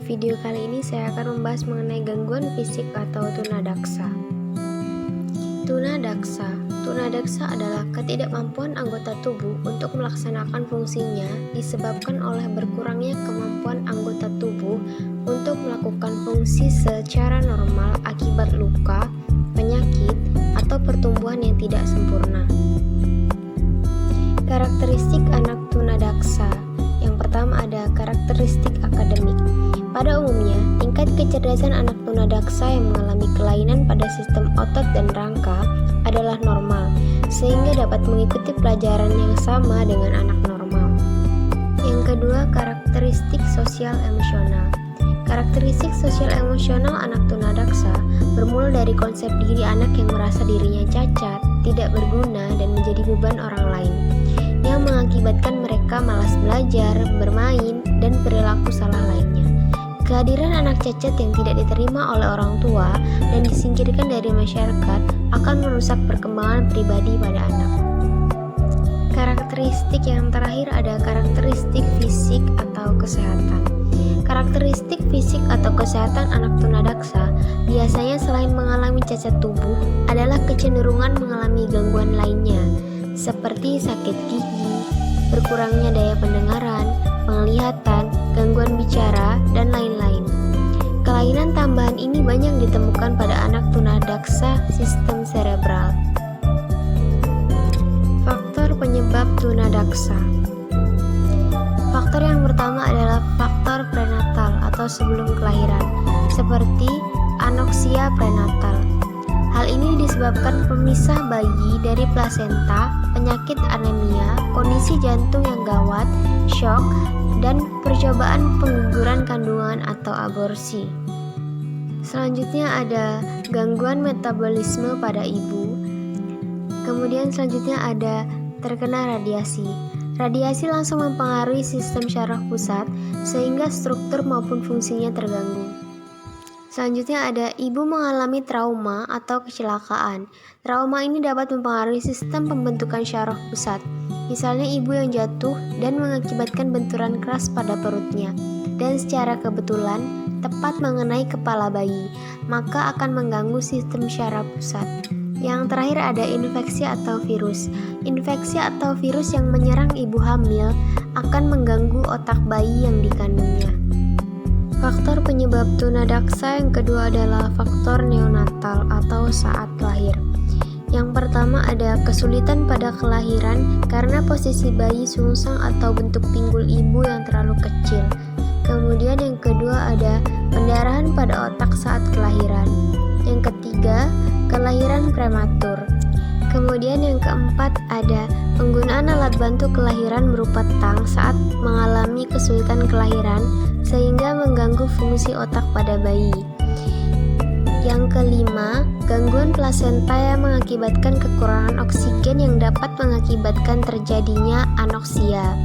video kali ini saya akan membahas mengenai gangguan fisik atau tunadaksa. Tunadaksa adalah ketidakmampuan anggota tubuh untuk melaksanakan fungsinya disebabkan oleh berkurangnya kemampuan anggota tubuh untuk melakukan fungsi secara normal akibat luka, penyakit, atau pertumbuhan yang tidak sempurna. Karakteristik anak tunadaksa. Yang pertama ada karakteristik akademik. Pada umumnya, tingkat kecerdasan anak tunadaksa yang mengalami kelainan pada sistem otot dan rangka adalah normal, sehingga dapat mengikuti pelajaran yang sama dengan anak normal. Yang kedua, karakteristik sosial emosional. Karakteristik sosial emosional anak tunadaksa bermula dari konsep diri anak yang merasa dirinya cacat, tidak berguna, dan menjadi beban orang lain, yang mengakibatkan mereka malas belajar, bermain, dan perilaku salah lainnya. Kehadiran anak cacat yang tidak diterima oleh orang tua dan disingkirkan dari masyarakat akan merusak perkembangan pribadi pada anak. Karakteristik yang terakhir ada karakteristik fisik atau kesehatan. Karakteristik fisik atau kesehatan anak tunadaksa biasanya selain mengalami cacat tubuh adalah kecenderungan mengalami gangguan lainnya, seperti sakit gigi, berkurangnya daya pendengaran, penglihatan, gangguan bicara, dan lain-lain. Kelainan tambahan ini banyak ditemukan pada anak tunadaksa sistem serebral. Faktor penyebab tunadaksa. Faktor yang pertama adalah faktor prenatal atau sebelum kelahiran, seperti anoksia prenatal. Hal ini disebabkan pemisah bayi dari plasenta, penyakit anemia, kondisi jantung yang gawat, shock, dan percobaan pengguguran kandungan atau aborsi. Selanjutnya ada gangguan metabolisme pada ibu. Kemudian selanjutnya ada terkena radiasi. Radiasi langsung mempengaruhi sistem syaraf pusat sehingga struktur maupun fungsinya terganggu. Selanjutnya ada ibu mengalami trauma atau kecelakaan. Trauma ini dapat mempengaruhi sistem pembentukan syaraf pusat. Misalnya ibu yang jatuh dan mengakibatkan benturan keras pada perutnya, dan secara kebetulan tepat mengenai kepala bayi, maka akan mengganggu sistem syaraf pusat. Yang terakhir ada infeksi atau virus. Infeksi atau virus yang menyerang ibu hamil akan mengganggu otak bayi yang dikandungnya. Faktor penyebab tunadaksa yang kedua adalah faktor neonatal atau saat lahir. Yang pertama ada kesulitan pada kelahiran karena posisi bayi sungsang atau bentuk pinggul ibu yang terlalu kecil. Kemudian yang kedua ada pendarahan pada otak saat kelahiran. Yang ketiga, kelahiran prematur. Kemudian yang keempat ada penggunaan alat bantu kelahiran berupa tang saat mengalami kesulitan kelahiran sehingga mengganggu fungsi otak pada bayi. Yang kelima, gangguan plasenta yang mengakibatkan kekurangan oksigen yang dapat mengakibatkan terjadinya anoksia.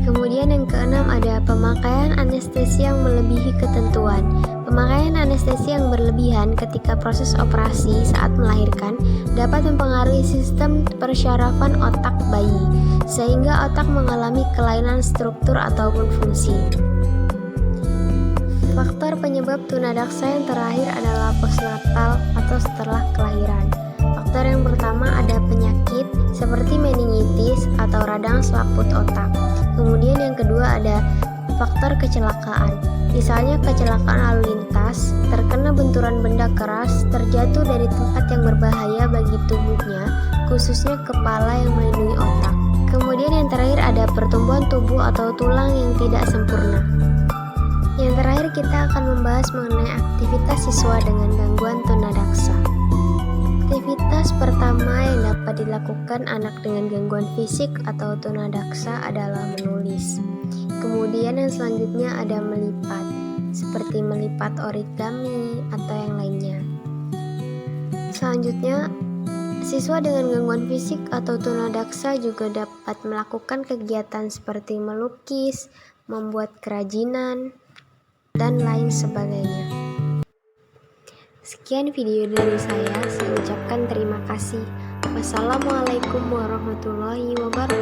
Kemudian yang keenam ada pemakaian anestesi yang melebihi ketentuan. Pemakaian anestesi yang berlebihan ketika proses operasi saat melahirkan dapat mempengaruhi sistem persyarafan otak bayi, sehingga otak mengalami kelainan struktur ataupun fungsi. Faktor penyebab tunadaksa yang terakhir adalah postnatal atau setelah kelahiran. Faktor yang pertama ada penyakit seperti meningitis atau radang selaput otak. Kemudian yang kedua ada faktor kecelakaan. Misalnya kecelakaan lalu lintas, terkena benturan benda keras, terjatuh dari tempat yang berbahaya bagi tubuhnya, khususnya kepala yang melindungi otak. Kemudian yang terakhir ada pertumbuhan tubuh atau tulang yang tidak sempurna. Yang terakhir kita akan membahas mengenai aktivitas siswa dengan gangguan tunadaksa. Aktivitas pertama yang dapat dilakukan anak dengan gangguan fisik atau tunadaksa adalah menulis. Kemudian yang selanjutnya ada melipat, seperti melipat origami atau yang lainnya. Selanjutnya, siswa dengan gangguan fisik atau tunadaksa juga dapat melakukan kegiatan seperti melukis, membuat kerajinan, dan lain sebagainya. Sekian video dari saya ucapkan terima kasih. Wassalamualaikum warahmatullahi wabarakatuh.